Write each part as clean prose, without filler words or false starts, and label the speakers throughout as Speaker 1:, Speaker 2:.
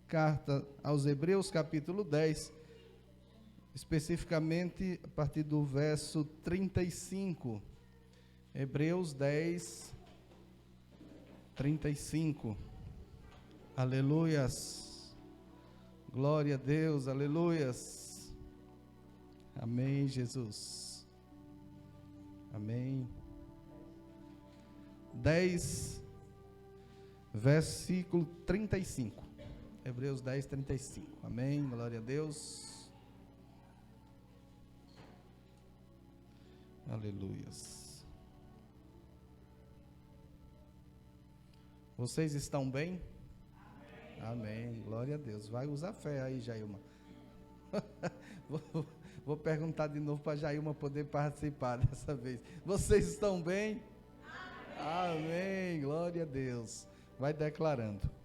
Speaker 1: carta aos Hebreus, capítulo 10, especificamente a partir do verso 35. Hebreus 10, 35. Aleluias. Glória a Deus, aleluias. Amém, Jesus. Amém. 10, versículo 35. Hebreus 10, 35. Amém, glória a Deus. Aleluias. Vocês estão bem? Amém, glória a Deus. Vai usar fé aí, Jailma. Vou perguntar de novo para Jailma poder participar dessa vez. Vocês estão bem? Amém, glória a Deus. Vai declarando.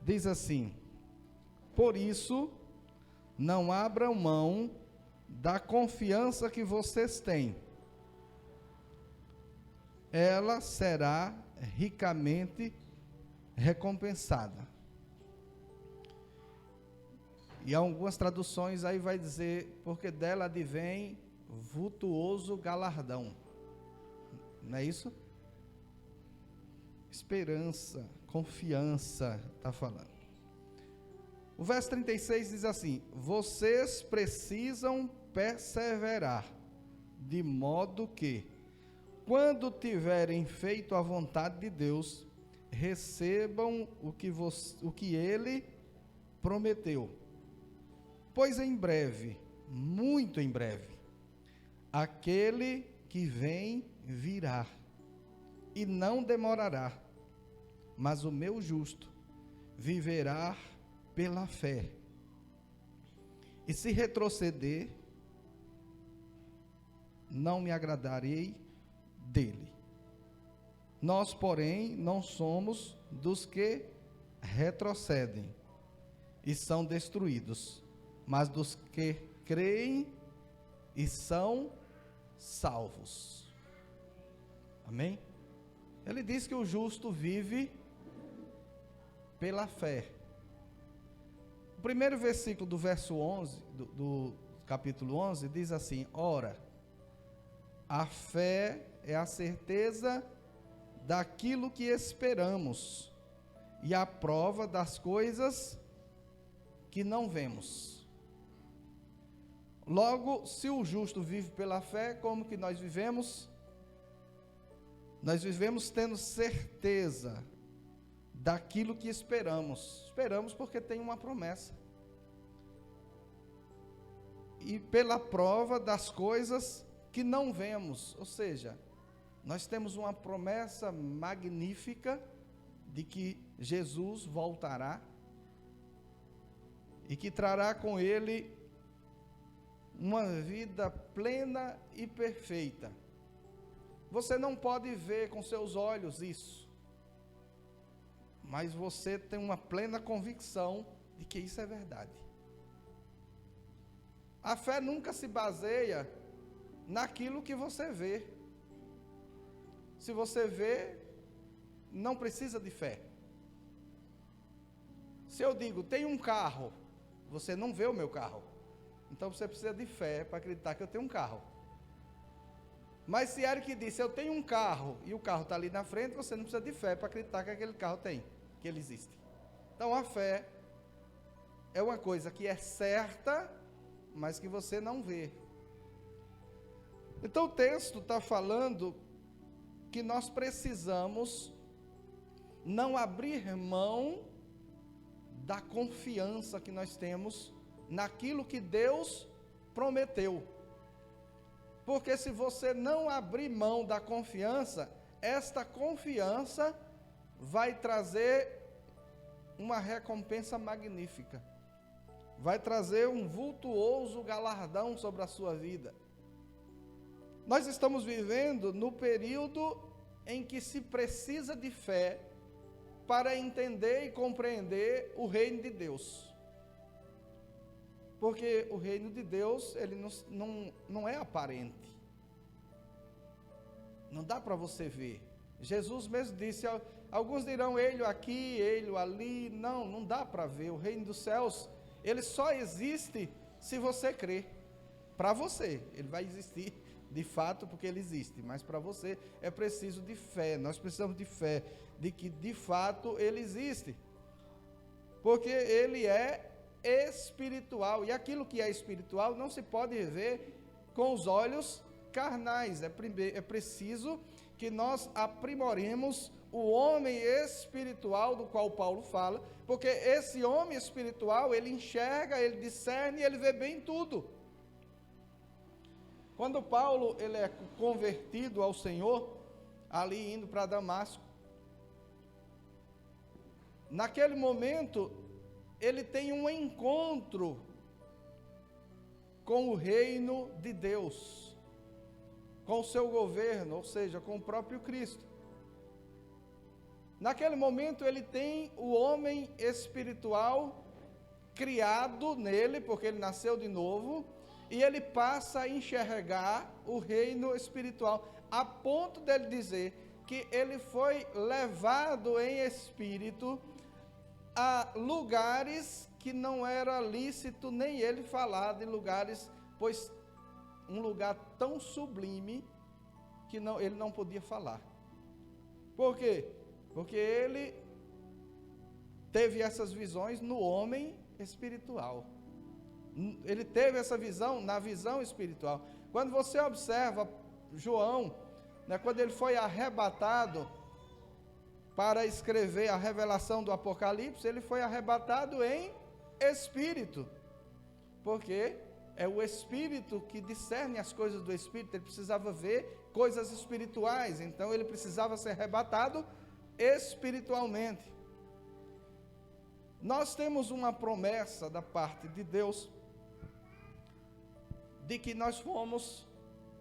Speaker 1: Diz assim: por isso, não abram mão da confiança que vocês têm. Ela será ricamente recompensada. E algumas traduções aí vai dizer, porque dela advém vultuoso galardão. Não é isso? Esperança, confiança, está falando. O verso 36 diz assim: vocês precisam perseverar, de modo que, quando tiverem feito a vontade de Deus, recebam o que Ele prometeu. Pois em breve, muito em breve, aquele que vem virá, e não demorará, mas o meu justo viverá pela fé. E se retroceder, não me agradarei dele. Nós, porém, não somos dos que retrocedem e são destruídos, mas dos que creem e são salvos. Amém? Ele diz que o justo vive pela fé. O primeiro versículo do verso 11, do capítulo 11, diz assim: ora, a fé é a certeza daquilo que esperamos e a prova das coisas que não vemos. Logo, se o justo vive pela fé, como que nós vivemos? Nós vivemos tendo certeza daquilo que esperamos. Esperamos porque tem uma promessa. E pela prova das coisas que não vemos. Ou seja, nós temos uma promessa magnífica de que Jesus voltará e que trará com Ele uma vida plena e perfeita. Você não pode ver com seus olhos isso, mas você tem uma plena convicção de que isso é verdade. A fé nunca se baseia naquilo que você vê. Se você vê, não precisa de fé. Se eu digo, tem um carro, você não vê o meu carro, então você precisa de fé para acreditar que eu tenho um carro. Mas se Eric disse, eu tenho um carro, e o carro está ali na frente, você não precisa de fé para acreditar que aquele carro tem, que ele existe. Então a fé é uma coisa que é certa, mas que você não vê. Então o texto está falando que nós precisamos não abrir mão da confiança que nós temos naquilo que Deus prometeu. Porque se você não abrir mão da confiança, esta confiança vai trazer uma recompensa magnífica. Vai trazer um vultuoso galardão sobre a sua vida. Nós estamos vivendo no período em que se precisa de fé para entender e compreender o reino de Deus. Porque o reino de Deus, ele não é aparente. Não dá para você ver. Jesus mesmo disse Alguns dirão, ele aqui, ele ali. Não, não dá para ver. O reino dos céus, ele só existe se você crer. Para você, ele vai existir de fato porque ele existe, mas para você é preciso de fé. Nós precisamos de fé, de que de fato ele existe, porque ele é espiritual, e aquilo que é espiritual não se pode ver com os olhos carnais. É preciso que nós aprimoremos o homem espiritual do qual Paulo fala, porque esse homem espiritual, ele enxerga, ele discerne, ele vê bem tudo. Quando Paulo ele é convertido ao Senhor, ali indo para Damasco, naquele momento, ele tem um encontro com o reino de Deus, com o seu governo, ou seja, com o próprio Cristo. Naquele momento ele tem o homem espiritual criado nele, porque ele nasceu de novo, e ele passa a enxergar o reino espiritual, a ponto dele dizer que ele foi levado em espírito a lugares que não era lícito nem ele falar de lugares, pois um lugar tão sublime que ele não podia falar. Por quê? Porque ele teve essas visões no homem espiritual. Ele teve essa visão na visão espiritual. Quando você observa João, quando ele foi arrebatado para escrever a revelação do Apocalipse, ele foi arrebatado em espírito, porque é o espírito que discerne as coisas do espírito. Ele precisava ver coisas espirituais, então ele precisava ser arrebatado espiritualmente. Nós temos uma promessa da parte de Deus de que nós fomos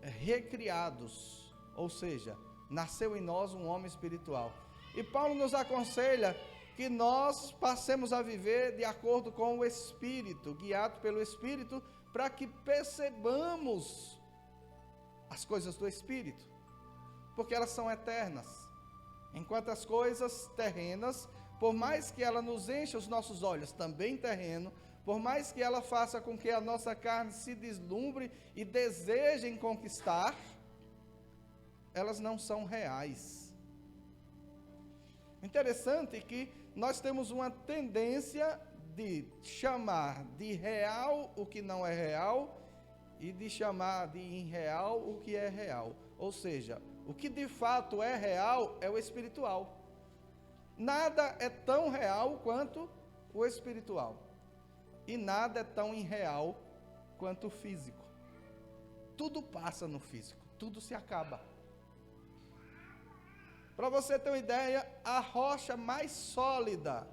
Speaker 1: recriados, ou seja, nasceu em nós um homem espiritual. E Paulo nos aconselha que nós passemos a viver de acordo com o Espírito, guiado pelo Espírito, para que percebamos as coisas do Espírito, porque elas são eternas, enquanto as coisas terrenas, por mais que ela nos encha os nossos olhos, também terreno, por mais que ela faça com que a nossa carne se deslumbre e desejem conquistar, elas não são reais. Interessante que nós temos uma tendência de chamar de real o que não é real e de chamar de irreal o que é real. Ou seja, o que de fato é real é o espiritual. Nada é tão real quanto o espiritual. E nada é tão irreal quanto o físico. Tudo passa no físico, tudo se acaba. Para você ter uma ideia, a rocha mais sólida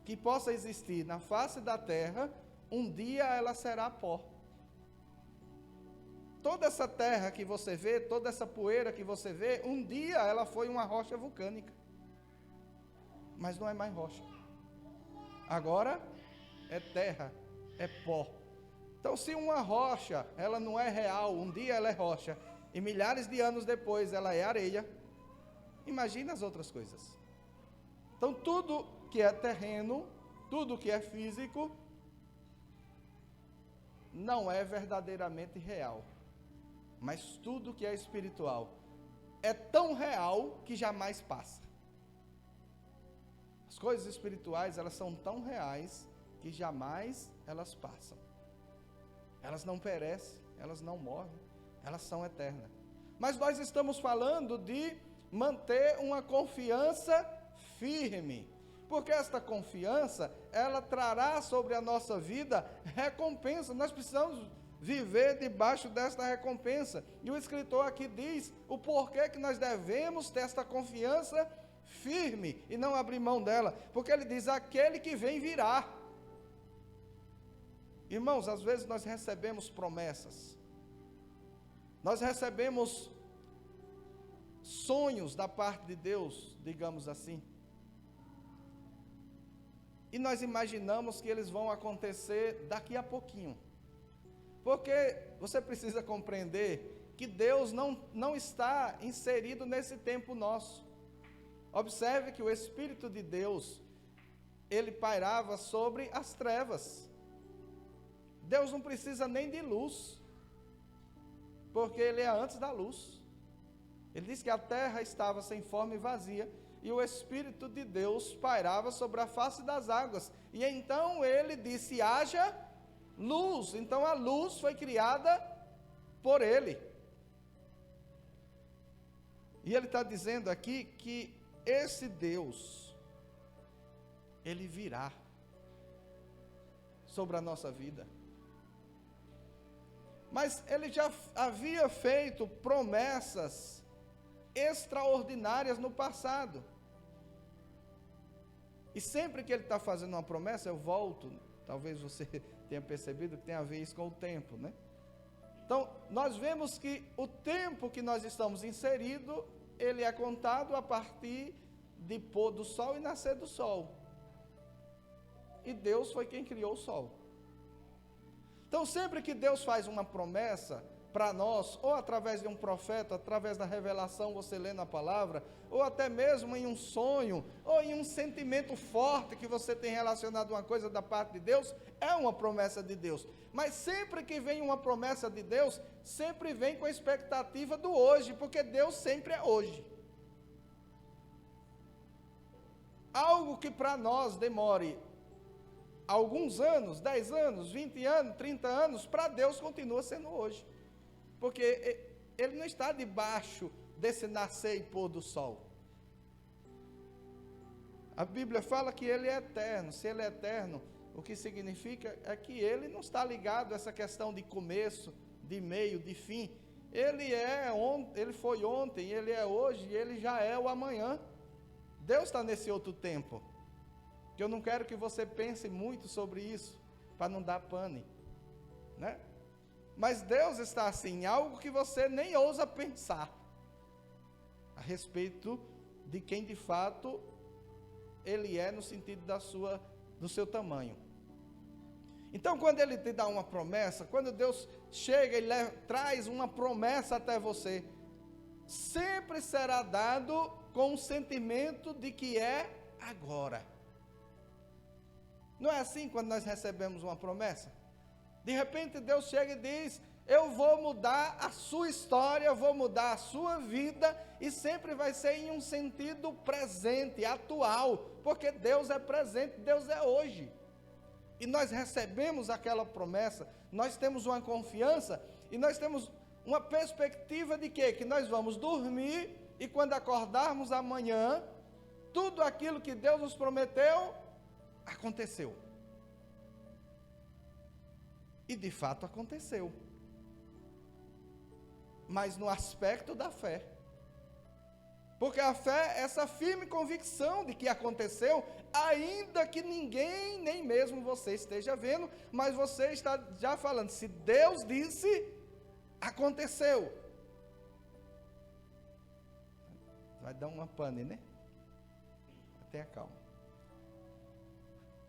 Speaker 1: que possa existir na face da terra, um dia ela será pó. Toda essa terra que você vê, toda essa poeira que você vê, um dia ela foi uma rocha vulcânica. Mas não é mais rocha. Agora é terra, é pó. Então, se uma rocha, ela não é real, um dia ela é rocha, e milhares de anos depois ela é areia, imagina as outras coisas. Então, tudo que é terreno, tudo que é físico, não é verdadeiramente real. Mas tudo que é espiritual é tão real que jamais passa. As coisas espirituais, elas são tão reais que jamais elas passam. Elas não perecem, elas não morrem, elas são eternas. Mas nós estamos falando de manter uma confiança firme, porque esta confiança, ela trará sobre a nossa vida recompensa. Nós precisamos viver debaixo desta recompensa, e o escritor aqui diz o porquê que nós devemos ter esta confiança firme e não abrir mão dela, porque ele diz: aquele que vem virá. Irmãos, às vezes nós recebemos promessas, nós recebemos sonhos da parte de Deus, digamos assim, e nós imaginamos que eles vão acontecer daqui a pouquinho, porque você precisa compreender que Deus não está inserido nesse tempo nosso. Observe que o Espírito de Deus, ele pairava sobre as trevas. Deus não precisa nem de luz, porque ele é antes da luz. Ele diz que a terra estava sem forma e vazia, e o Espírito de Deus pairava sobre a face das águas. E então ele disse: haja luz. Então a luz foi criada por ele. E ele está dizendo aqui que esse Deus, ele virá sobre a nossa vida. Mas ele já havia feito promessas extraordinárias no passado. E sempre que ele está fazendo uma promessa, eu volto, talvez você tenha percebido que tem a ver isso com o tempo, né? Então, nós vemos que o tempo que nós estamos inseridos, ele é contado a partir de pôr do sol e nascer do sol. E Deus foi quem criou o sol. Então, sempre que Deus faz uma promessa para nós, ou através de um profeta, através da revelação, você lê na palavra, ou até mesmo em um sonho, ou em um sentimento forte que você tem relacionado a uma coisa da parte de Deus, é uma promessa de Deus. Mas sempre que vem uma promessa de Deus, sempre vem com a expectativa do hoje, porque Deus sempre é hoje. Algo que para nós demore alguns anos, 10 anos, 20 anos, 30 anos, para Deus continua sendo hoje. Porque ele não está debaixo desse nascer e pôr do sol. A Bíblia fala que ele é eterno. Se ele é eterno, o que significa é que ele não está ligado a essa questão de começo, de meio, de fim. Ele foi ontem, ele é hoje, e ele já é o amanhã. Deus está nesse outro tempo. Que eu não quero que você pense muito sobre isso, para não dar pane, né? Mas Deus está assim, algo que você nem ousa pensar, a respeito de quem de fato Ele é, no sentido do seu tamanho. Então, quando Ele te dá uma promessa, quando Deus chega e traz uma promessa até você, sempre será dado com um sentimento de que é agora. Não é assim quando nós recebemos uma promessa? De repente Deus chega e diz: eu vou mudar a sua história, eu vou mudar a sua vida, e sempre vai ser em um sentido presente, atual, porque Deus é presente, Deus é hoje. E nós recebemos aquela promessa, nós temos uma confiança, e nós temos uma perspectiva de quê? Que nós vamos dormir, e quando acordarmos amanhã, tudo aquilo que Deus nos prometeu, aconteceu. E de fato aconteceu. Mas no aspecto da fé. Porque a fé é essa firme convicção de que aconteceu, ainda que ninguém, nem mesmo você esteja vendo, mas você está já falando, se Deus disse, aconteceu. Vai dar uma pane, né? Tenha calma.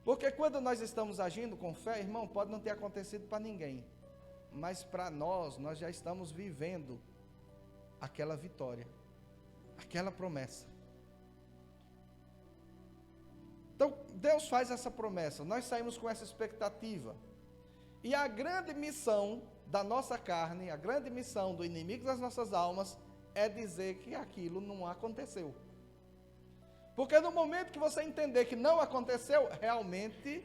Speaker 1: Porque quando nós estamos agindo com fé, irmão, pode não ter acontecido para ninguém, mas para nós já estamos vivendo aquela vitória, aquela promessa. Então, Deus faz essa promessa, nós saímos com essa expectativa, e a grande missão da nossa carne, a grande missão do inimigo das nossas almas, é dizer que aquilo não aconteceu. Porque no momento que você entender que não aconteceu, realmente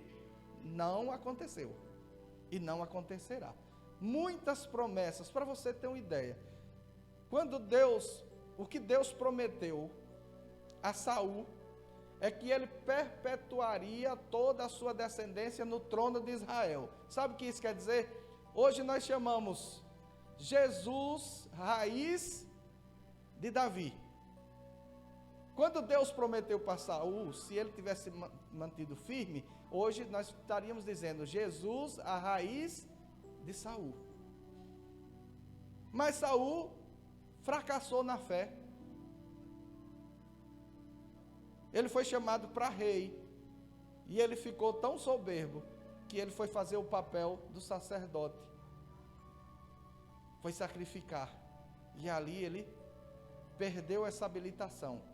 Speaker 1: não aconteceu. E não acontecerá. Muitas promessas, para você ter uma ideia. O que Deus prometeu a Saul, é que ele perpetuaria toda a sua descendência no trono de Israel. Sabe o que isso quer dizer? Hoje nós chamamos Jesus, raiz de Davi. Quando Deus prometeu para Saul, se ele tivesse mantido firme, hoje nós estaríamos dizendo Jesus, a raiz de Saul. Mas Saul fracassou na fé. Ele foi chamado para rei, e ele ficou tão soberbo, que ele foi fazer o papel do sacerdote. Foi sacrificar, e ali ele perdeu essa habilitação.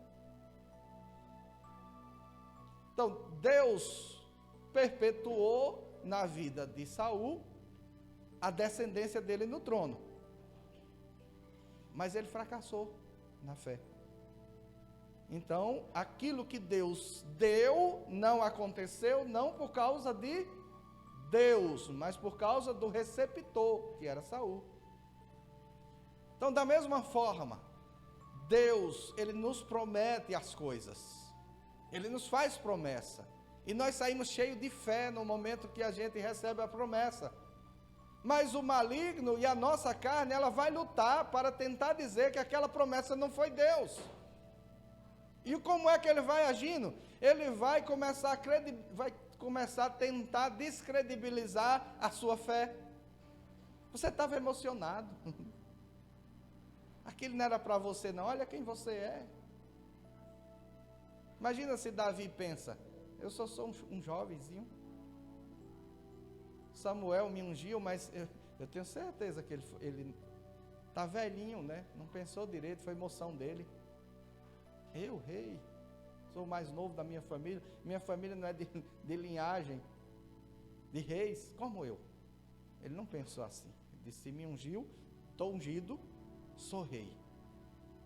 Speaker 1: Então, Deus perpetuou na vida de Saul a descendência dele no trono. Mas ele fracassou na fé. Então, aquilo que Deus deu não aconteceu, não por causa de Deus, mas por causa do receptor, que era Saul. Então, da mesma forma, Deus, Ele nos promete as coisas. Ele nos faz promessa. E nós saímos cheios de fé no momento que a gente recebe a promessa. Mas o maligno e a nossa carne, ela vai lutar para tentar dizer que aquela promessa não foi Deus. E como é que ele vai agindo? Ele vai começar a tentar descredibilizar a sua fé. Você estava emocionado. Aquilo não era para você não, olha quem você é. Imagina se Davi pensa, eu só sou um jovenzinho. Samuel me ungiu, mas eu tenho certeza que ele está velhinho, né? Não pensou direito, foi emoção dele. Eu, rei, sou o mais novo da minha família não é de linhagem de reis, como eu. Ele não pensou assim, ele disse, se me ungiu, estou ungido, sou rei.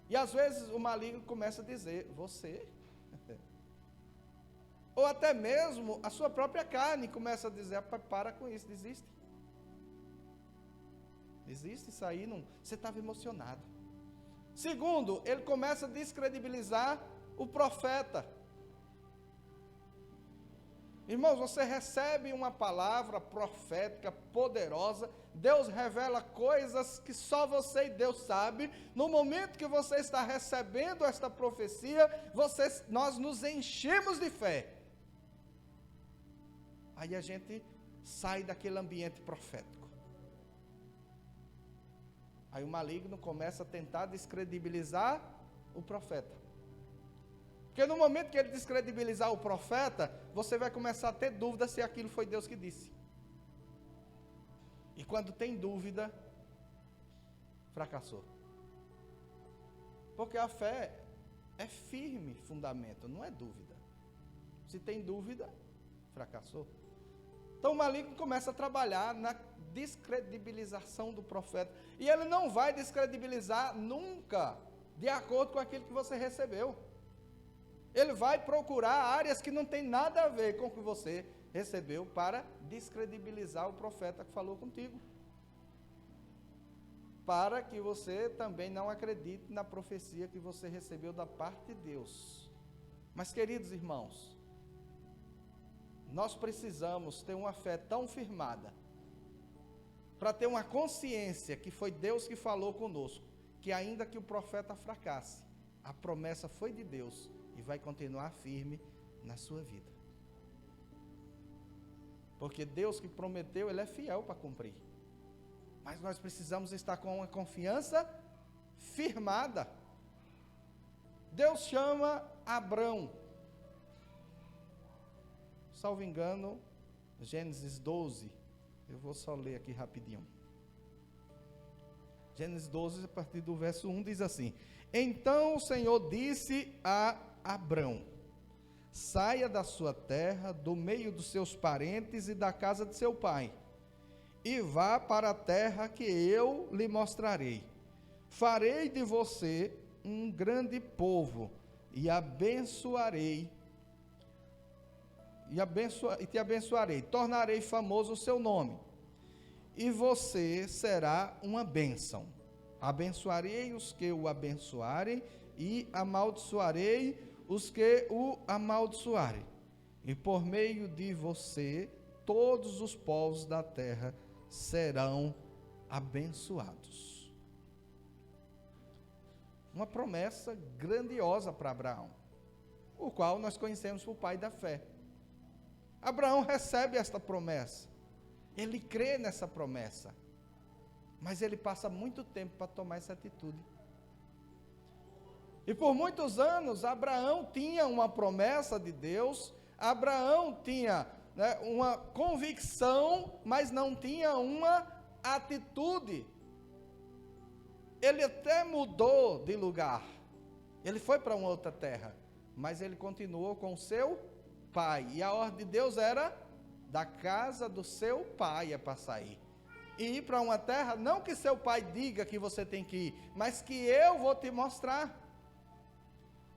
Speaker 1: E às vezes o maligno começa a dizer, você, ou até mesmo a sua própria carne começa a dizer, para com isso, desiste, isso aí, não, você estava emocionado. Segundo, ele começa a descredibilizar o profeta. Irmãos, você recebe uma palavra profética poderosa, Deus revela coisas que só você e Deus sabe. No momento que você está recebendo esta profecia, nós nos enchemos de fé. Aí a gente sai daquele ambiente profético. Aí o maligno começa a tentar descredibilizar o profeta. Porque no momento que ele descredibilizar o profeta, você vai começar a ter dúvida se aquilo foi Deus que disse. E quando tem dúvida, fracassou. Porque a fé é firme fundamento, não é dúvida. Se tem dúvida, fracassou. Então o maligno começa a trabalhar na descredibilização do profeta. E ele não vai descredibilizar nunca de acordo com aquilo que você recebeu. Ele vai procurar áreas que não tem nada a ver com o que você recebeu para descredibilizar o profeta que falou contigo. Para que você também não acredite na profecia que você recebeu da parte de Deus. Mas, queridos irmãos, nós precisamos ter uma fé tão firmada, para ter uma consciência que foi Deus que falou conosco, que ainda que o profeta fracasse, a promessa foi de Deus e vai continuar firme na sua vida. Porque Deus que prometeu, Ele é fiel para cumprir. Mas nós precisamos estar com uma confiança firmada. Deus chama Abrão. Salvo engano, Gênesis 12. Eu vou só ler aqui rapidinho. Gênesis 12, a partir do verso 1, diz assim: Então o Senhor disse a Abrão: saia da sua terra, do meio dos seus parentes e da casa de seu pai, e vá para a terra que eu lhe mostrarei. Farei de você um grande povo, e te abençoarei, tornarei famoso o seu nome, e você será uma bênção. Abençoarei os que o abençoarem, e amaldiçoarei os que o amaldiçoarem. E por meio de você, todos os povos da terra serão abençoados. Uma promessa grandiosa para Abraão, o qual nós conhecemos por pai da fé. Abraão recebe esta promessa, ele crê nessa promessa, mas ele passa muito tempo para tomar essa atitude. E por muitos anos, Abraão tinha uma promessa de Deus, Abraão tinha uma convicção, mas não tinha uma atitude. Ele até mudou de lugar, ele foi para uma outra terra, mas ele continuou com o seu pai. E a ordem de Deus era: da casa do seu pai é para sair. E ir para uma terra, não que seu pai diga que você tem que ir, mas que eu vou te mostrar.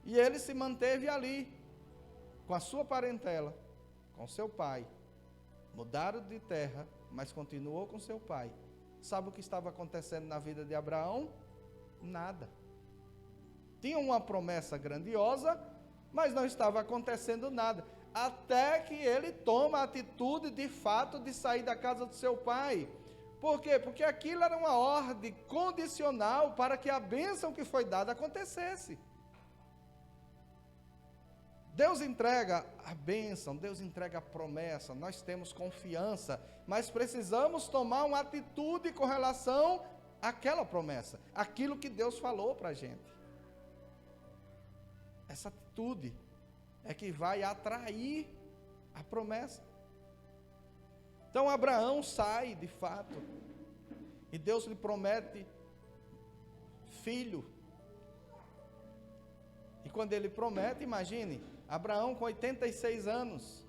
Speaker 1: E ele se manteve ali, com a sua parentela, com seu pai. Mudaram de terra, mas continuou com seu pai. Sabe o que estava acontecendo na vida de Abraão? Nada. Tinha uma promessa grandiosa, mas não estava acontecendo nada. Até que ele toma a atitude de fato de sair da casa do seu pai. Por quê? Porque aquilo era uma ordem condicional para que a bênção que foi dada acontecesse. Deus entrega a bênção, Deus entrega a promessa, nós temos confiança, mas precisamos tomar uma atitude com relação àquela promessa, aquilo que Deus falou para a gente. Essa atitude é que vai atrair a promessa. Então Abraão sai de fato, e Deus lhe promete filho. E quando ele promete, imagine, Abraão com 86 anos,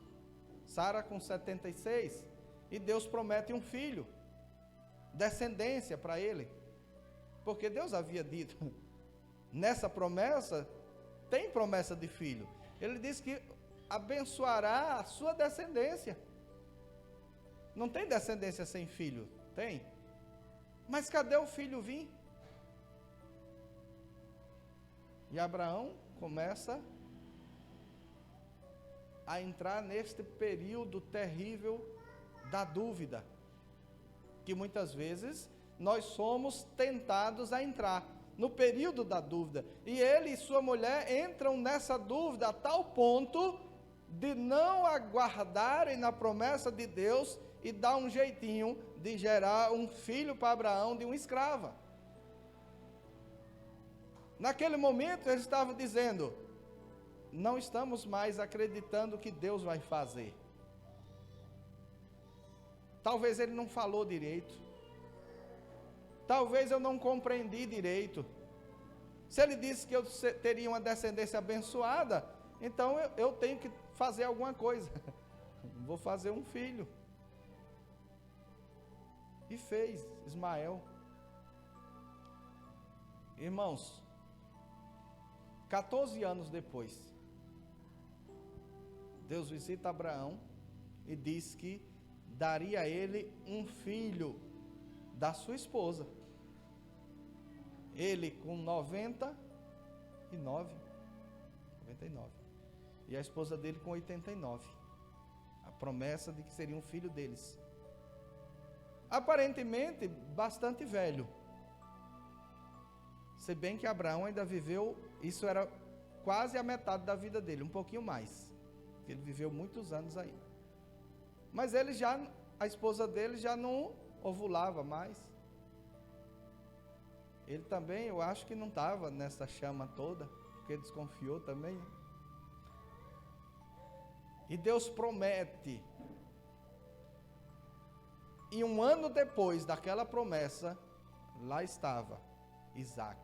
Speaker 1: Sara com 76, e Deus promete um filho, descendência para ele, porque Deus havia dito, nessa promessa, tem promessa de filho, ele disse que abençoará a sua descendência. Não tem descendência sem filho? Tem. Mas cadê o filho vir? E Abraão começa a entrar neste período terrível da dúvida, que muitas vezes nós somos tentados a entrar no período da dúvida, e ele e sua mulher entram nessa dúvida a tal ponto de não aguardarem na promessa de Deus e dar um jeitinho de gerar um filho para Abraão de uma escrava. Naquele momento eles estavam dizendo: não estamos mais acreditando que Deus vai fazer. Talvez ele não falou direito, talvez eu não compreendi direito. Se ele disse que eu teria uma descendência abençoada, então eu tenho que fazer alguma coisa. Vou fazer um filho. E fez Ismael. Irmãos, 14 anos depois, Deus visita Abraão e diz que daria a ele um filho da sua esposa. Ele com 99. E a esposa dele com 89. A promessa de que seria um filho deles. Aparentemente bastante velho. Se bem que Abraão ainda viveu, isso era quase a metade da vida dele, um pouquinho mais. Ele viveu muitos anos ainda. Mas ele já, a esposa dele já não ovulava mais. Ele também, eu acho que não estava nessa chama toda, porque desconfiou também. E Deus promete. E um ano depois daquela promessa, lá estava Isaac,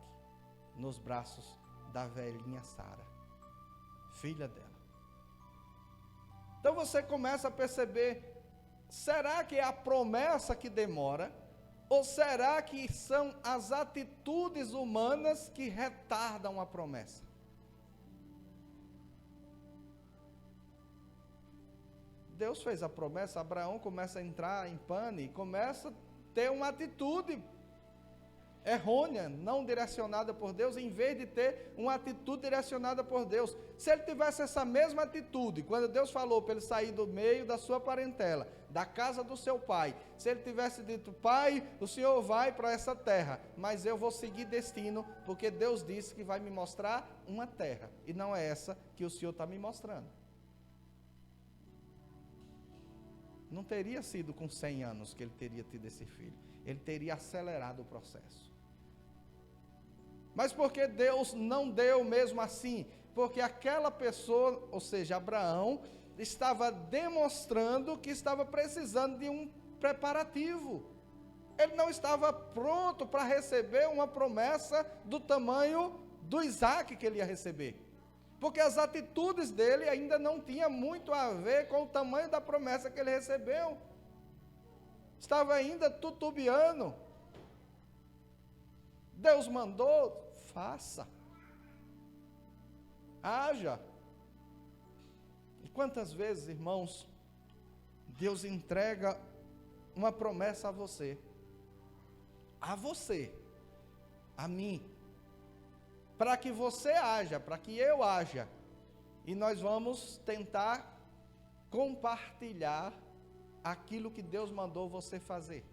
Speaker 1: nos braços da velhinha Sara, filha dela. Então você começa a perceber, será que é a promessa que demora? Ou será que são as atitudes humanas que retardam a promessa? Deus fez a promessa, Abraão começa a entrar em pane, começa a ter uma atitude errônea, não direcionada por Deus, em vez de ter uma atitude direcionada por Deus. Se ele tivesse essa mesma atitude, quando Deus falou para ele sair do meio da sua parentela, da casa do seu pai, se ele tivesse dito: pai, o senhor vai para essa terra, mas eu vou seguir destino, porque Deus disse que vai me mostrar uma terra, e não é essa que o senhor está me mostrando. Não teria sido com 100 anos que ele teria tido esse filho, ele teria acelerado o processo. Mas porque Deus não deu mesmo assim? Porque aquela pessoa, ou seja, Abraão, estava demonstrando que estava precisando de um preparativo. Ele não estava pronto para receber uma promessa do tamanho do Isaac que ele ia receber. porque as atitudes dele ainda não tinham muito a ver com o tamanho da promessa que ele recebeu. Estava ainda titubeando. Deus mandou, faça. Haja. E quantas vezes, irmãos, Deus entrega uma promessa a você, a mim, para que você haja, para que eu haja, e nós vamos tentar compartilhar aquilo que Deus mandou você fazer.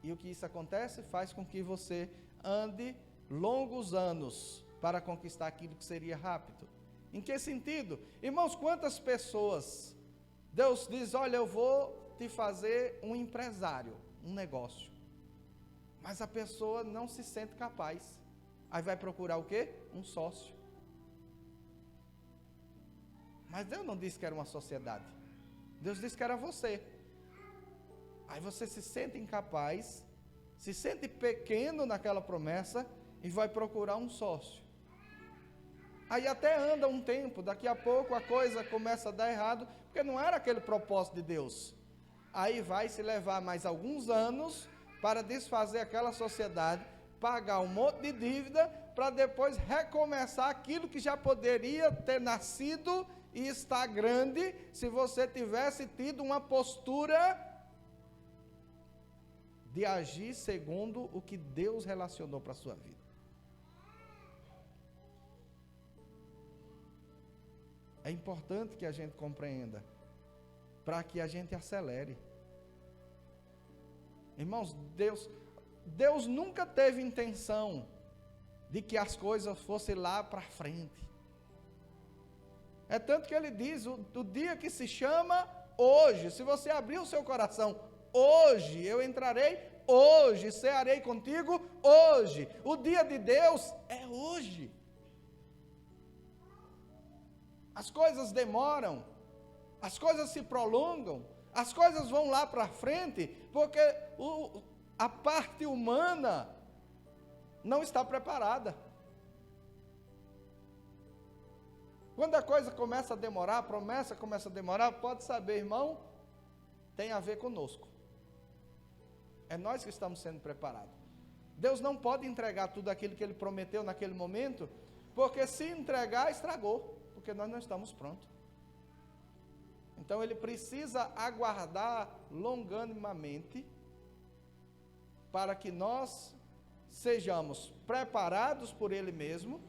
Speaker 1: E o que isso acontece? Faz com que você ande longos anos para conquistar aquilo que seria rápido. Em que sentido? Irmãos, quantas pessoas Deus diz, olha, eu vou te fazer um empresário, um negócio. Mas a pessoa não se sente capaz. Aí vai procurar o quê? Um sócio. Mas Deus não disse que era uma sociedade. Deus disse que era você. Aí você se sente incapaz, se sente pequeno naquela promessa e vai procurar um sócio. Aí até anda um tempo, daqui a pouco a coisa começa a dar errado, porque não era aquele propósito de Deus. Aí vai se levar mais alguns anos para desfazer aquela sociedade, pagar um monte de dívida, para depois recomeçar aquilo que já poderia ter nascido e está grande, se você tivesse tido uma postura de agir segundo o que Deus relacionou para a sua vida. É importante que a gente compreenda, para que a gente acelere. Irmãos, Deus nunca teve intenção de que as coisas fossem lá para frente. É tanto que ele diz, o dia que se chama hoje, se você abrir o seu coração, hoje eu entrarei, hoje cearei contigo, hoje. O dia de Deus é hoje. As coisas demoram, as coisas se prolongam, as coisas vão lá para frente, porque a parte humana não está preparada. Quando a coisa começa a demorar, a promessa começa a demorar, pode saber, irmão, tem a ver conosco. É nós que estamos sendo preparados. Deus não pode entregar tudo aquilo que Ele prometeu naquele momento, porque se entregar, estragou, porque nós não estamos prontos. Então Ele precisa aguardar longanimamente, para que nós sejamos preparados por Ele mesmo,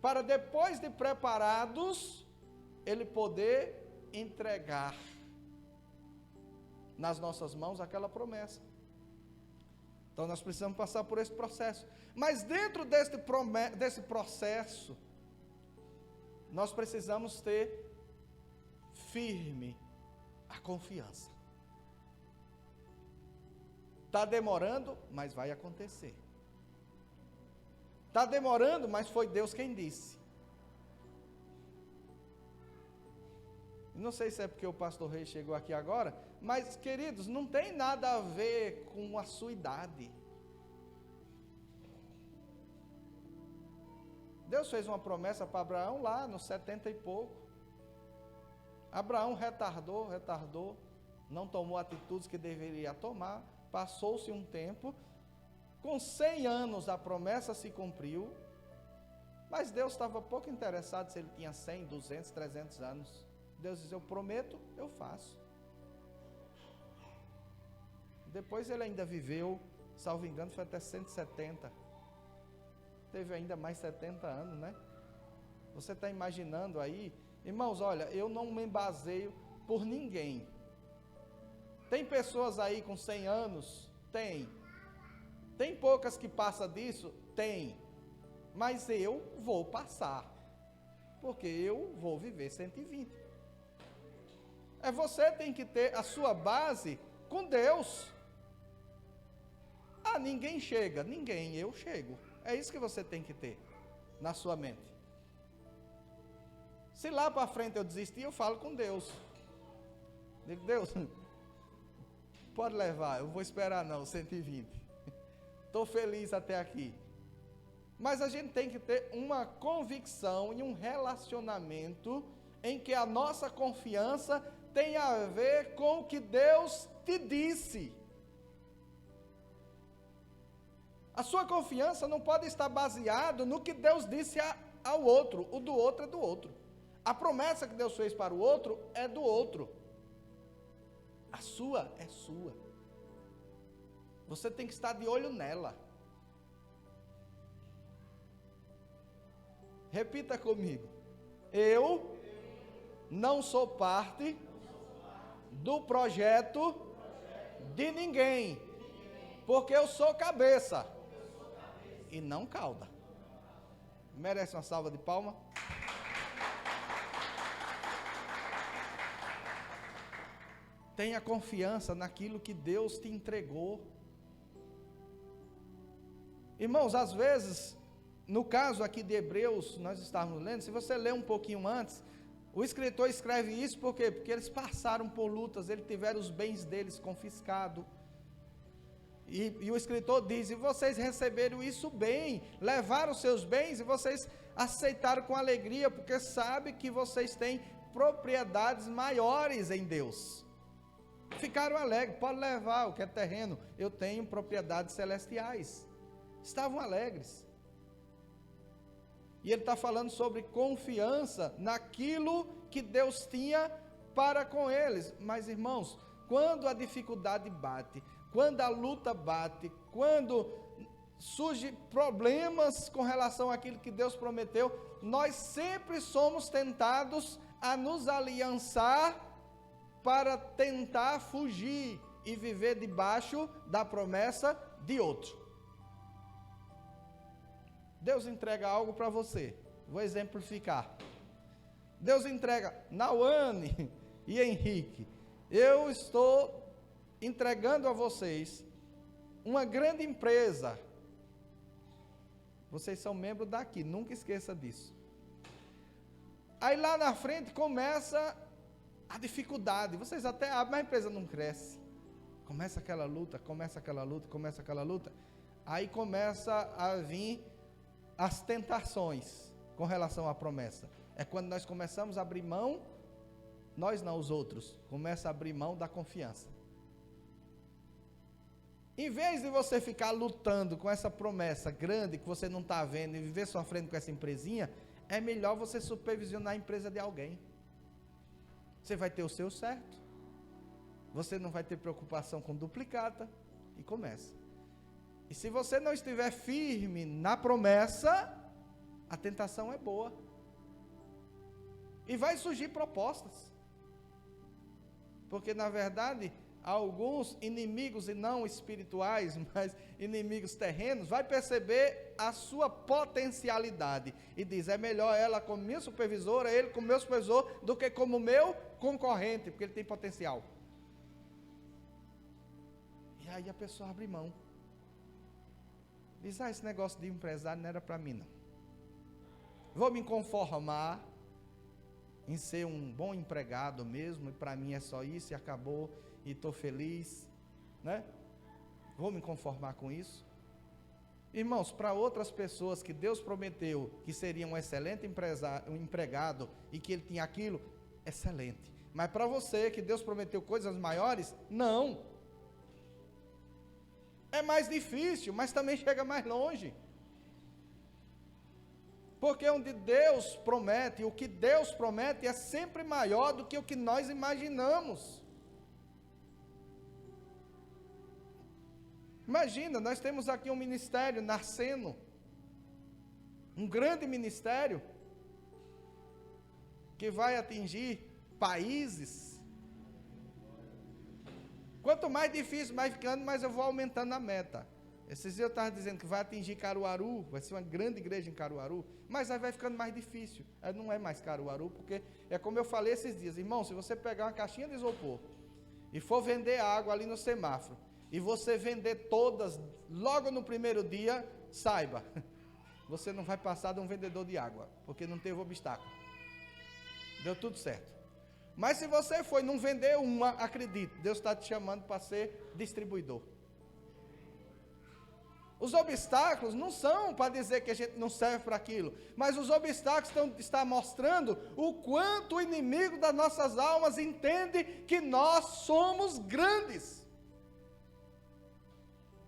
Speaker 1: para depois de preparados, Ele poder entregar nas nossas mãos aquela promessa. Então nós precisamos passar por esse processo. Mas dentro desse processo, nós precisamos ter firme a confiança. Está demorando, mas vai acontecer. Está demorando, mas foi Deus quem disse. Não sei se é porque o pastor Rei chegou aqui agora, mas, queridos, não tem nada a ver com a sua idade. Deus fez uma promessa para Abraão lá nos 70 e pouco. Abraão retardou, não tomou atitudes que deveria tomar, passou-se um tempo, com 100 anos a promessa se cumpriu, mas Deus estava pouco interessado se ele tinha 100, 200, 300 anos. Deus diz, eu prometo, eu faço. Depois ele ainda viveu, salvo engano, foi até 170. Teve ainda mais 70 anos, né? Você está imaginando aí? Irmãos, olha, eu não me baseio por ninguém. Tem pessoas aí com 100 anos? Tem. Tem poucas que passam disso? Tem. Mas eu vou passar. Porque eu vou viver 120. Você tem que ter a sua base com Deus. Ah, ninguém chega. Ninguém, eu chego. É isso que você tem que ter na sua mente. Se lá para frente eu desistir, eu falo com Deus. Digo, Deus, pode levar, eu vou esperar não, 120. Estou feliz até aqui. Mas a gente tem que ter uma convicção e um relacionamento em que a nossa confiança tem a ver com o que Deus te disse. A sua confiança não pode estar baseada no que Deus disse ao outro. O do outro é do outro. A promessa que Deus fez para o outro é do outro. A sua é sua. Você tem que estar de olho nela. Repita comigo. Eu não sou parte do projeto de ninguém, porque eu sou cabeça e não cauda. Merece uma salva de palmas? Tenha confiança naquilo que Deus te entregou. Irmãos, às vezes, no caso aqui de Hebreus, nós estávamos lendo, se você ler um pouquinho antes, o escritor escreve isso por quê? Porque eles passaram por lutas, eles tiveram os bens deles confiscados. E o escritor diz, e vocês receberam isso bem, levaram os seus bens e vocês aceitaram com alegria, porque sabe que vocês têm propriedades maiores em Deus. Ficaram alegres, pode levar o que é terreno, eu tenho propriedades celestiais. Estavam alegres. E ele está falando sobre confiança naquilo que Deus tinha para com eles. Mas irmãos, quando a dificuldade bate, quando a luta bate, quando surgem problemas com relação àquilo que Deus prometeu, nós sempre somos tentados a nos aliançar para tentar fugir e viver debaixo da promessa de outro. Deus entrega algo para você, vou exemplificar. Deus entrega Nauane e Henrique, eu estou entregando a vocês uma grande empresa. Vocês são membros daqui, nunca esqueça disso. Aí lá na frente começa a dificuldade, vocês até abrem, mas a empresa não cresce. Começa aquela luta, aí começa a vir as tentações com relação à promessa. É quando nós começamos a abrir mão, nós não, os outros, começa a abrir mão da confiança. Em vez de você ficar lutando com essa promessa grande que você não está vendo e viver sofrendo com essa empresinha, é melhor você supervisionar a empresa de alguém. Você vai ter o seu certo, você não vai ter preocupação com duplicata, e começa. E se você não estiver firme na promessa, a tentação é boa. E vai surgir propostas. Porque na verdade, alguns inimigos e não espirituais, mas inimigos terrenos, vai perceber a sua potencialidade. E diz, é melhor ela como minha supervisora, ele como meu supervisor, do que como meu concorrente, porque ele tem potencial. E aí a pessoa abre mão. Diz, esse negócio de empresário não era para mim não. Vou me conformar em ser um bom empregado mesmo, e para mim é só isso, e acabou, e estou feliz, né? Vou me conformar com isso. Irmãos, para outras pessoas que Deus prometeu que seria um excelente um empregado, e que ele tinha aquilo, excelente. Mas para você que Deus prometeu coisas maiores, não. É mais difícil, mas também chega mais longe. Porque onde Deus promete, o que Deus promete é sempre maior do que o que nós imaginamos. Imagina, nós temos aqui um ministério nascendo, um grande ministério, que vai atingir países. Quanto mais difícil vai ficando, mais eu vou aumentando a meta. Esses dias eu estava dizendo que vai atingir Caruaru, vai ser uma grande igreja em Caruaru, mas aí vai ficando mais difícil. Aí não é mais Caruaru, porque é como eu falei esses dias, irmão, se você pegar uma caixinha de isopor e for vender água ali no semáforo, e você vender todas logo no primeiro dia, saiba, você não vai passar de um vendedor de água, porque não teve obstáculo. Deu tudo certo. Mas se você foi não vender uma, acredite, Deus está te chamando para ser distribuidor. Os obstáculos não são para dizer que a gente não serve para aquilo, mas os obstáculos estão mostrando o quanto o inimigo das nossas almas entende que nós somos grandes.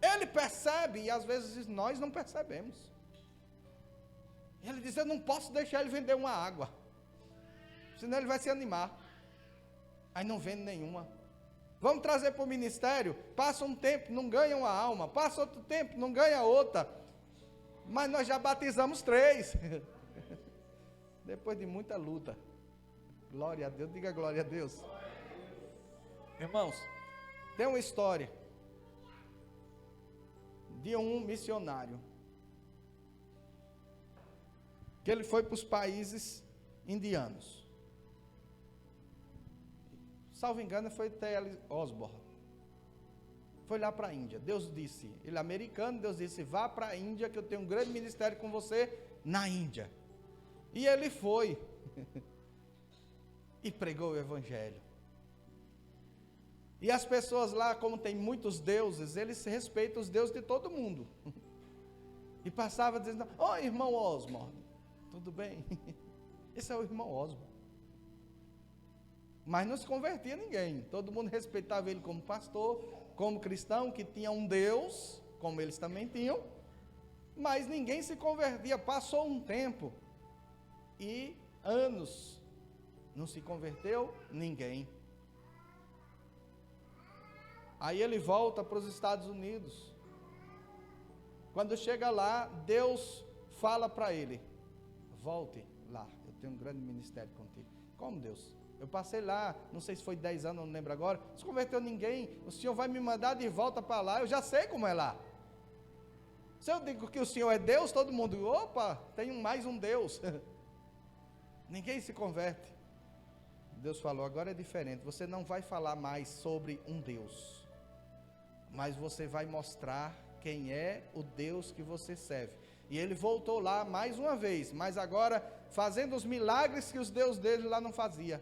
Speaker 1: Ele percebe e às vezes nós não percebemos. Ele diz: eu não posso deixar ele vender uma água, senão ele vai se animar. Aí não vende nenhuma. Vamos trazer para o ministério, passa um tempo, não ganha uma alma, passa outro tempo, não ganha outra, mas nós já batizamos 3, depois de muita luta. Glória a Deus, diga glória a Deus. Irmãos, tem uma história de um missionário, que ele foi para os países indianos. Salvo engano, foi T.L. Osborne. Foi lá para a Índia. Deus disse, ele é americano, Deus disse: vá para a Índia, que eu tenho um grande ministério com você na Índia. E ele foi. E pregou o evangelho. E as pessoas lá, como tem muitos deuses, eles respeitam os deuses de todo mundo. E passava dizendo: ó, irmão Osborne, tudo bem? Esse é o irmão Osborne. Mas não se convertia ninguém. Todo mundo respeitava ele como pastor, como cristão, que tinha um Deus, como eles também tinham. Mas ninguém se convertia. Passou um tempo e anos, não se converteu ninguém. Aí ele volta para os Estados Unidos. Quando chega lá, Deus fala para ele: volte lá, eu tenho um grande ministério contigo. Como, Deus? Eu passei lá, não sei se foi 10 anos, não lembro agora, não se converteu ninguém, o Senhor vai me mandar de volta para lá, eu já sei como é lá. Se eu digo que o Senhor é Deus, todo mundo: opa, tem mais um Deus. Ninguém se converte. Deus falou: agora é diferente, você não vai falar mais sobre um Deus, mas você vai mostrar quem é o Deus que você serve. E ele voltou lá mais uma vez, mas agora fazendo os milagres que os deuses dele lá não faziam.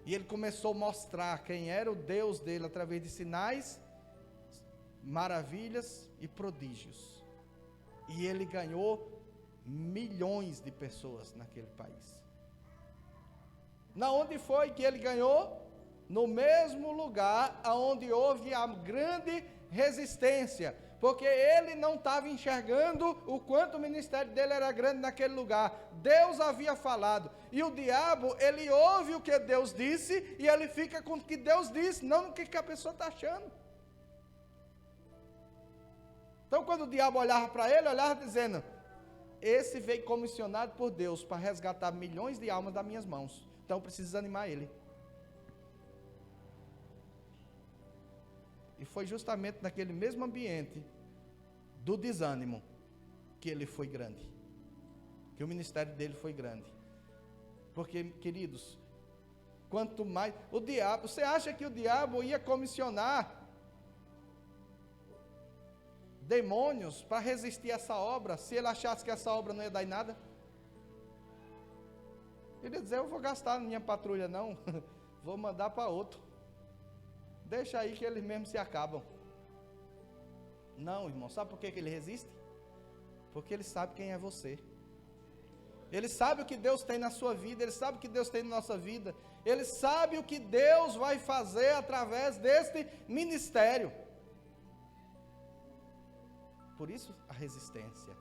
Speaker 1: E ele começou a mostrar quem era o Deus dele através de sinais, maravilhas e prodígios. E ele ganhou milhões de pessoas naquele país. Na onde foi que ele ganhou? No mesmo lugar aonde houve a grande resistência, porque ele não estava enxergando o quanto o ministério dele era grande naquele lugar. Deus havia falado, e o diabo, ele ouve o que Deus disse, e ele fica com o que Deus disse, não no que a pessoa está achando. Então quando o diabo olhava para ele, olhava dizendo: esse veio comissionado por Deus para resgatar milhões de almas das minhas mãos, então eu preciso desanimar ele. E foi justamente naquele mesmo ambiente do desânimo que ele foi grande, que o ministério dele foi grande. Porque, queridos, quanto mais o diabo, você acha que o diabo ia comissionar demônios para resistir a essa obra, se ele achasse que essa obra não ia dar em nada? Ele ia dizer: eu vou gastar na minha patrulha não, vou mandar para outro, deixa aí que eles mesmos se acabam. Não, irmão, sabe por que ele resiste? Porque ele sabe quem é você. Ele sabe o que Deus tem na sua vida, ele sabe o que Deus tem na nossa vida, ele sabe o que Deus vai fazer através deste ministério. Por isso a resistência.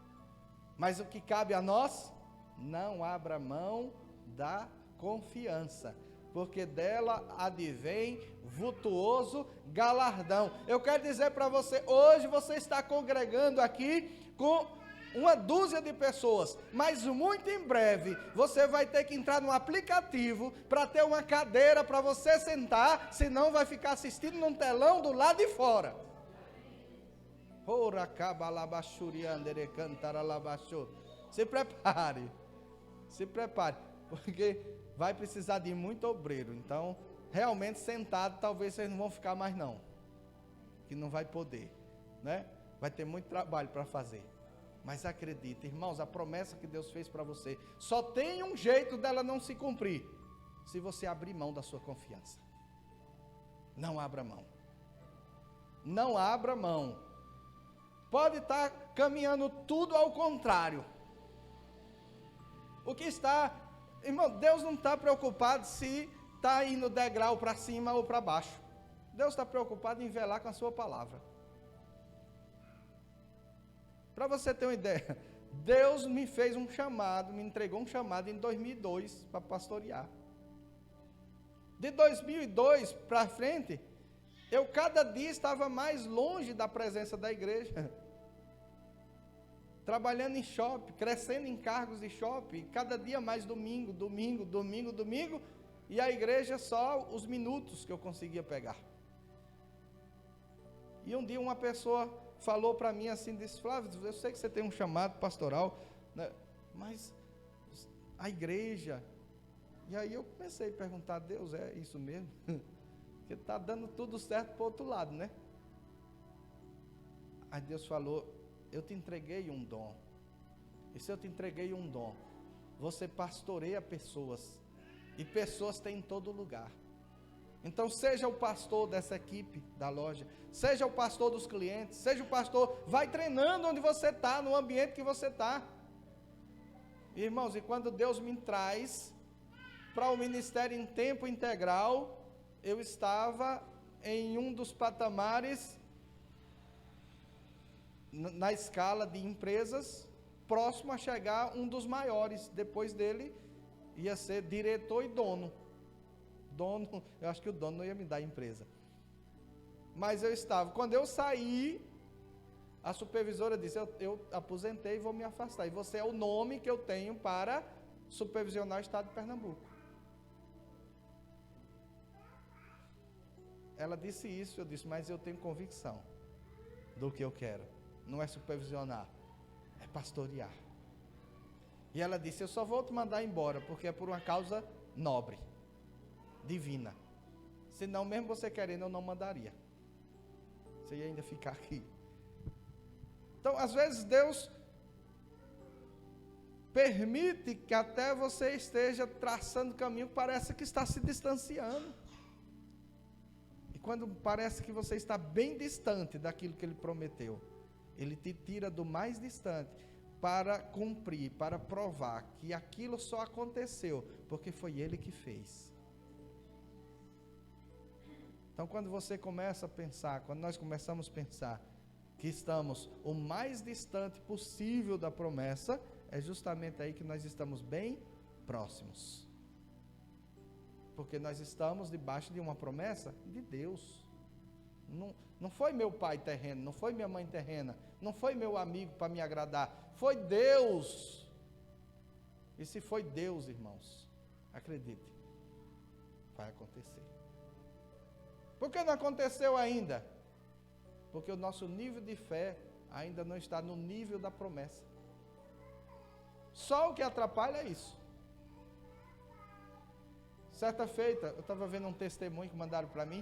Speaker 1: Mas o que cabe a nós? Não abra mão da confiança, porque dela advém vultuoso galardão. Eu quero dizer para você, hoje você está congregando aqui com uma dúzia de pessoas, mas muito em breve você vai ter que entrar no aplicativo para ter uma cadeira para você sentar, senão vai ficar assistindo num telão do lado de fora. Se prepare, porque vai precisar de muito obreiro. Então, realmente sentado, talvez vocês não vão ficar mais não, que não vai poder, né? Vai ter muito trabalho para fazer. Mas acredite, irmãos, a promessa que Deus fez para você, só tem um jeito dela não se cumprir: se você abrir mão da sua confiança. Não abra mão. Não abra mão. pode estar caminhando tudo ao contrário. O que está, irmão, Deus não está preocupado se está indo degrau para cima ou para baixo. Deus está preocupado em velar com a sua palavra. Para você ter uma ideia, Deus me fez um chamado, me entregou um chamado em 2002 para pastorear. De 2002 para frente, eu cada dia estava mais longe da presença da igreja. Trabalhando em shopping, crescendo em cargos de shopping, cada dia mais domingo, e a igreja só os minutos que eu conseguia pegar. E um dia uma pessoa falou para mim assim, disse: Flávio, eu sei que você tem um chamado pastoral, né, mas a igreja... E aí eu comecei a perguntar: Deus, é isso mesmo? Porque está dando tudo certo para o outro lado, né? Aí Deus falou: eu te entreguei um dom. E se eu te entreguei um dom, você pastoreia pessoas. E pessoas tem em todo lugar. Então seja o pastor dessa equipe da loja, seja o pastor dos clientes, seja o pastor, vai treinando onde você está, no ambiente que você está. Irmãos, e quando Deus me traz para o ministério em tempo integral, eu estava em um dos patamares na escala de empresas, próximo a chegar um dos maiores. Depois dele ia ser diretor e dono. Eu acho que o dono não ia me dar a empresa. Mas eu estava. Quando eu saí, a supervisora disse: eu aposentei e vou me afastar. E você é o nome que eu tenho para supervisionar o estado de Pernambuco. Ela disse isso, eu disse: mas eu tenho convicção do que eu quero. Não é supervisionar, é pastorear. E ela disse: eu só vou te mandar embora, porque é por uma causa nobre, divina. Senão, mesmo você querendo, eu não mandaria. Você ia ainda ficar aqui. Então, às vezes, Deus permite que até você esteja traçando caminho que parece que está se distanciando. E quando parece que você está bem distante daquilo que Ele prometeu, Ele te tira do mais distante para cumprir, para provar que aquilo só aconteceu porque foi Ele que fez. Então, quando você começa a pensar, quando nós começamos a pensar que estamos o mais distante possível da promessa, é justamente aí que nós estamos bem próximos. Porque nós estamos debaixo de uma promessa de Deus. Não foi meu pai terreno, não foi minha mãe terrena, não foi meu amigo para me agradar, foi Deus. E se foi Deus, irmãos, acredite, vai acontecer. Por que não aconteceu ainda? Porque o nosso nível de fé ainda não está no nível da promessa. Só o que atrapalha é isso. Certa feita, eu estava vendo um testemunho que mandaram para mim.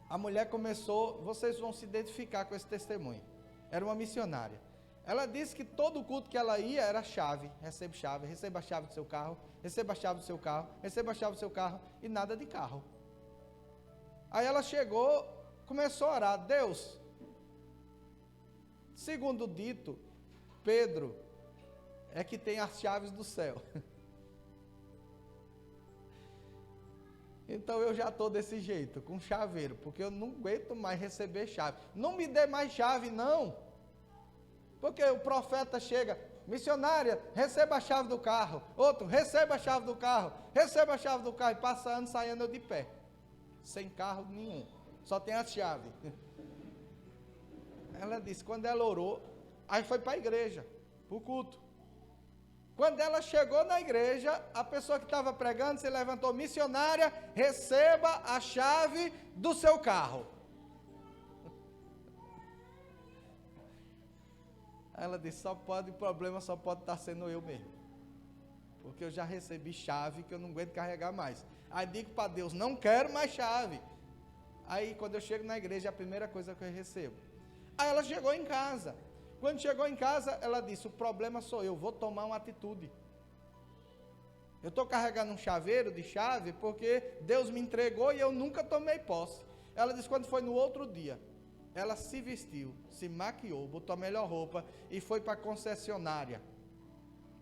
Speaker 1: A mulher começou, vocês vão se identificar com esse testemunho. Era uma missionária. Ela disse que todo culto que ela ia era chave, receba a chave do seu carro, receba a chave do seu carro, receba a chave do seu carro, e nada de carro. Aí ela chegou, começou a orar: Deus, segundo dito, Pedro é que tem as chaves do céu. Então eu já estou desse jeito, com chaveiro, porque eu não aguento mais receber chave. Não me dê mais chave, não. Porque o profeta chega: missionária, receba a chave do carro. Outro: receba a chave do carro, receba a chave do carro. E passa ano saindo eu de pé, sem carro nenhum, só tem a chave. Ela disse, quando ela orou, aí foi para a igreja, para o culto. Quando ela chegou na igreja, a pessoa que estava pregando se levantou: missionária, receba a chave do seu carro. Ela disse: o problema só pode estar sendo eu mesmo, porque eu já recebi chave que eu não aguento carregar mais. Aí digo para Deus: não quero mais chave. Aí quando eu chego na igreja, é a primeira coisa que eu recebo. Aí ela chegou em casa. Quando chegou em casa, ela disse: o problema sou eu, vou tomar uma atitude. Eu estou carregando um chaveiro de chave porque Deus me entregou e eu nunca tomei posse. Ela disse: quando foi no outro dia, ela se vestiu, se maquiou, botou a melhor roupa e foi para a concessionária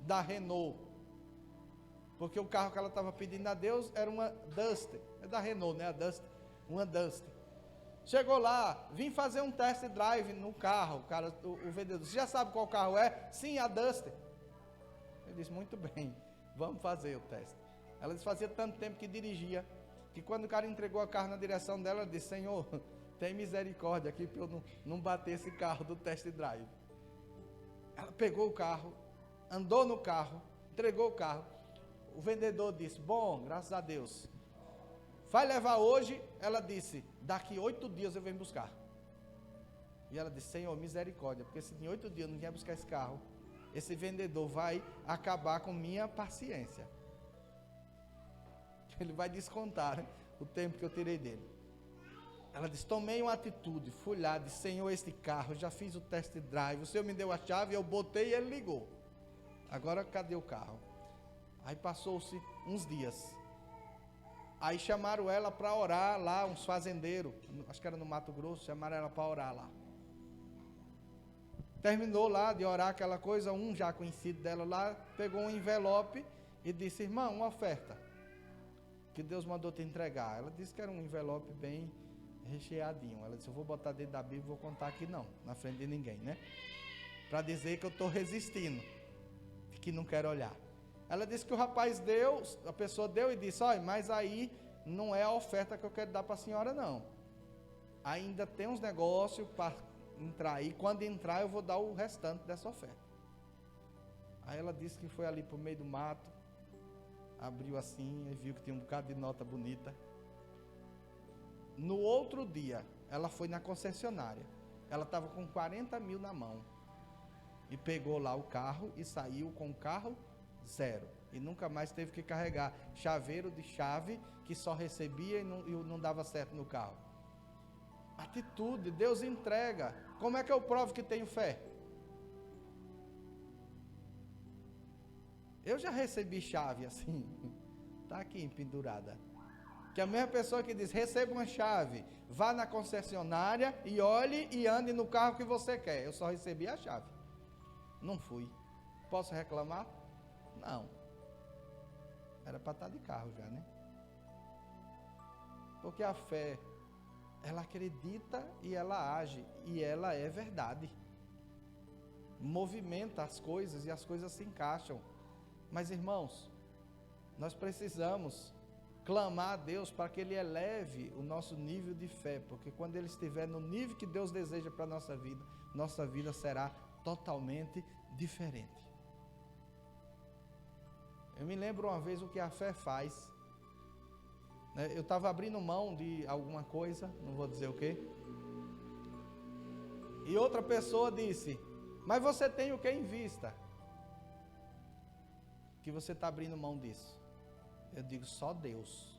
Speaker 1: da Renault. Porque o carro que ela estava pedindo a Deus era uma Duster. É da Renault, né? A Duster. Uma Duster. Chegou lá, vim fazer um test drive no carro. O vendedor disse, já sabe qual carro é? Sim, a Duster. Ele disse, muito bem, vamos fazer o teste. Ela disse, fazia tanto tempo que dirigia, que quando o cara entregou o carro na direção dela, ela disse, Senhor, tem misericórdia aqui para eu não bater esse carro do test drive. Ela pegou o carro, andou no carro, entregou o carro. O vendedor disse, bom, graças a Deus. Vai levar hoje? Ela disse, daqui 8 dias eu venho buscar. E ela disse, Senhor, misericórdia, porque se em 8 dias eu não vier buscar esse carro, esse vendedor vai acabar com minha paciência. Ele vai descontar, né, o tempo que eu tirei dele. Ela disse, tomei uma atitude, fui lá, disse, Senhor, este carro, já fiz o test drive, o Senhor me deu a chave, eu botei e ele ligou. Agora cadê o carro? Aí passou-se uns dias. Aí chamaram ela para orar lá, uns fazendeiros, acho que era no Mato Grosso, chamaram ela para orar lá. Terminou lá de orar aquela coisa, um já conhecido dela lá, pegou um envelope e disse, irmão, uma oferta que Deus mandou te entregar. Ela disse que era um envelope bem recheadinho. Ela disse, eu vou botar dentro da Bíblia, vou contar aqui não, na frente de ninguém, né? Para dizer que eu estou resistindo, que não quero olhar. Ela disse que o rapaz deu, a pessoa deu e disse, olha, mas aí não é a oferta que eu quero dar para a senhora não. Ainda tem uns negócios para entrar aí, quando entrar eu vou dar o restante dessa oferta. Aí ela disse que foi ali para o meio do mato, abriu assim e viu que tinha um bocado de nota bonita. No outro dia, ela foi na concessionária, ela estava com 40 mil na mão, e pegou lá o carro e saiu com o carro zero, e nunca mais teve que carregar chaveiro de chave, que só recebia e não dava certo no carro. Atitude, Deus entrega. Como é que eu provo que tenho fé? Eu já recebi chave assim, está aqui pendurada. Que a mesma pessoa que diz, receba uma chave, vá na concessionária e olhe e ande no carro que você quer. Eu só recebi a chave, não fui. Posso reclamar? Não. Era para estar de carro já, né? Porque a fé, ela acredita e ela age, e ela é verdade. Movimenta as coisas e as coisas se encaixam. Mas irmãos, nós precisamos clamar a Deus para que Ele eleve o nosso nível de fé, porque quando Ele estiver no nível que Deus deseja para a nossa vida será totalmente diferente. Eu me lembro uma vez o que a fé faz. Eu estava abrindo mão de alguma coisa, não vou dizer o quê. E outra pessoa disse, mas você tem o que em vista? Que você está abrindo mão disso. Eu digo, só Deus.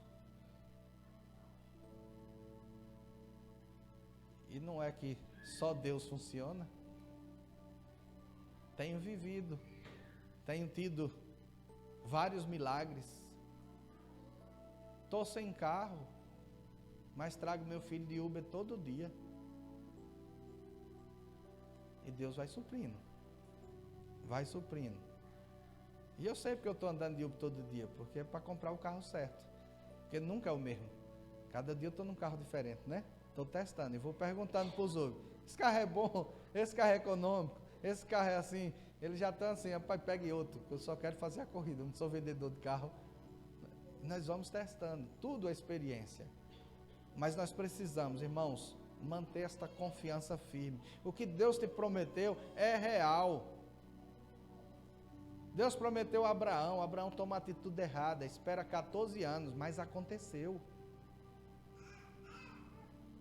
Speaker 1: E não é que só Deus funciona? Tenho vivido, tenho tido vários milagres. Estou sem carro, mas trago meu filho de Uber todo dia. E Deus vai suprindo. Vai suprindo. E eu sei porque eu estou andando de Uber todo dia, porque é para comprar o carro certo. Porque nunca é o mesmo. Cada dia eu estou num carro diferente, né? Estou testando e vou perguntando para os outros. Esse carro é bom, esse carro é econômico, esse carro é assim. Eles já estão assim, rapaz, pegue outro, eu só quero fazer a corrida, eu não sou vendedor de carro. Nós vamos testando, tudo é experiência. Mas nós precisamos, irmãos, manter esta confiança firme. O que Deus te prometeu é real. Deus prometeu a Abraão, Abraão toma a atitude errada, espera 14 anos, mas aconteceu.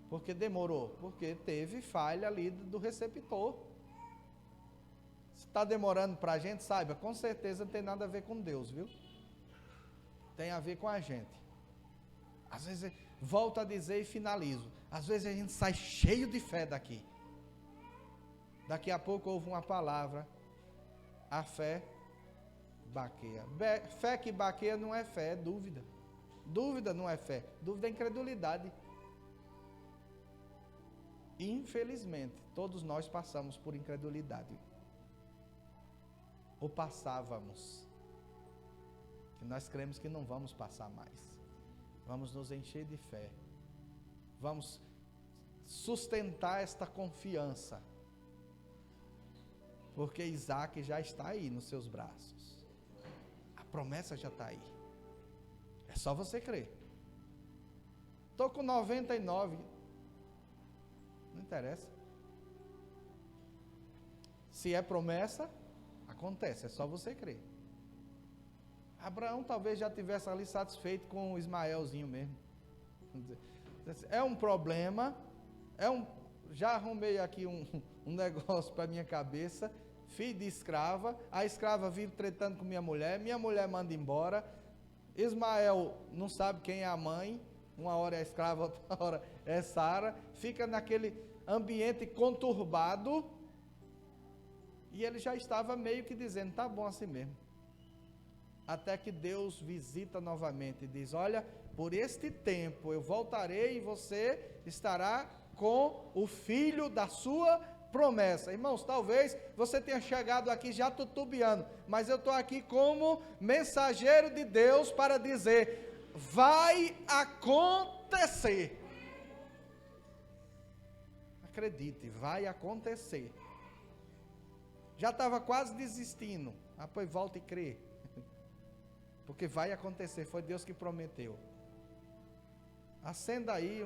Speaker 1: Por que demorou? Porque teve falha ali do receptor. Se está demorando para a gente, saiba, com certeza não tem nada a ver com Deus, viu? Tem a ver com a gente. Às vezes, volto a dizer e finalizo, às vezes a gente sai cheio de fé daqui. Daqui a pouco houve uma palavra, a fé baqueia. Fé que baqueia não é fé, é dúvida. Dúvida não é fé, dúvida é incredulidade. Infelizmente, todos nós passamos por incredulidade. Ou passávamos. Que nós cremos que não vamos passar mais. Vamos nos encher de fé. Vamos sustentar esta confiança. Porque Isaac já está aí nos seus braços. A promessa já está aí. É só você crer. Estou com 99. Não interessa. Se é promessa, acontece. É só você crer. Abraão talvez já tivesse ali satisfeito com o Ismaelzinho mesmo. É um problema. Já arrumei aqui um negócio para minha cabeça. Filho de escrava. A escrava vive tretando com minha mulher manda embora. Ismael não sabe quem é a mãe. Uma hora é escrava, outra hora é Sara. Fica naquele ambiente conturbado. E ele já estava meio que dizendo, tá bom assim mesmo. Até que Deus visita novamente e diz, olha, por este tempo eu voltarei e você estará com o filho da sua promessa. Irmãos, talvez você tenha chegado aqui já tutubiando, mas eu estou aqui como mensageiro de Deus para dizer, vai acontecer. Acredite, vai acontecer. Já estava quase desistindo, pois volta e crê. Porque vai acontecer, foi Deus que prometeu. Acenda aí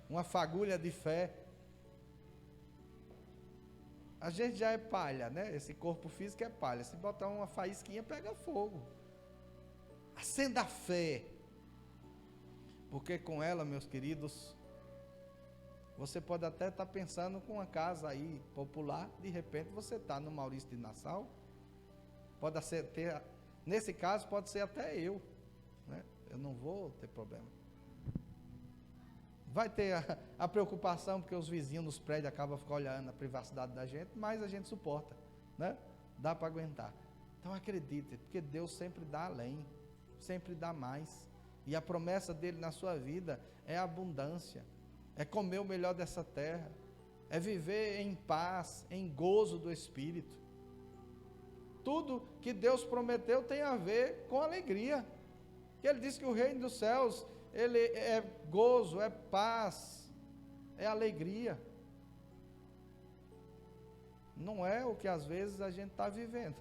Speaker 1: uma fagulha de fé. A gente já é palha, né? Esse corpo físico é palha. Se botar uma faísquinha, pega fogo. Acenda a fé. Porque com ela, meus queridos, você pode até estar pensando com uma casa aí popular, de repente você está no Maurício de Nassau. Nesse caso pode ser até eu, né? Eu não vou ter problema. Vai ter a preocupação, porque os vizinhos nos prédios acabam ficando olhando a privacidade da gente, mas a gente suporta, né? Dá para aguentar. Então acredite, porque Deus sempre dá além, sempre dá mais. E a promessa dele na sua vida é abundância, é comer o melhor dessa terra, é viver em paz, em gozo do Espírito. Tudo que Deus prometeu tem a ver com alegria. Ele disse que o reino dos céus, ele é gozo, é paz, é alegria. Não é o que às vezes a gente está vivendo.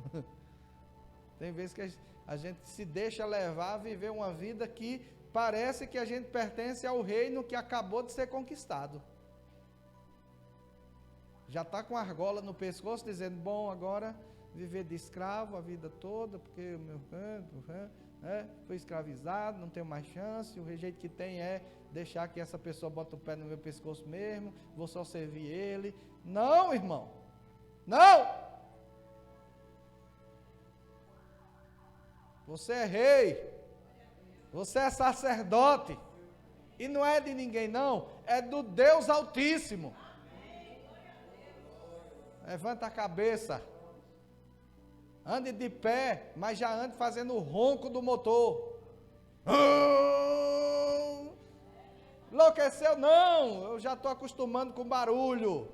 Speaker 1: Tem vezes que a gente se deixa levar a viver uma vida que parece que a gente pertence ao reino que acabou de ser conquistado. Já está com a argola no pescoço dizendo, bom, agora viver de escravo a vida toda, porque o meu fui escravizado, não tenho mais chance, o jeito que tem é deixar que essa pessoa bota o pé no meu pescoço mesmo, vou só servir ele. Não, irmão, não! Você é rei, você é sacerdote, e não é de ninguém não, é do Deus Altíssimo. Levanta a cabeça. Ande de pé, mas já ande fazendo o ronco do motor. Enlouqueceu? Não, eu já estou acostumando com barulho.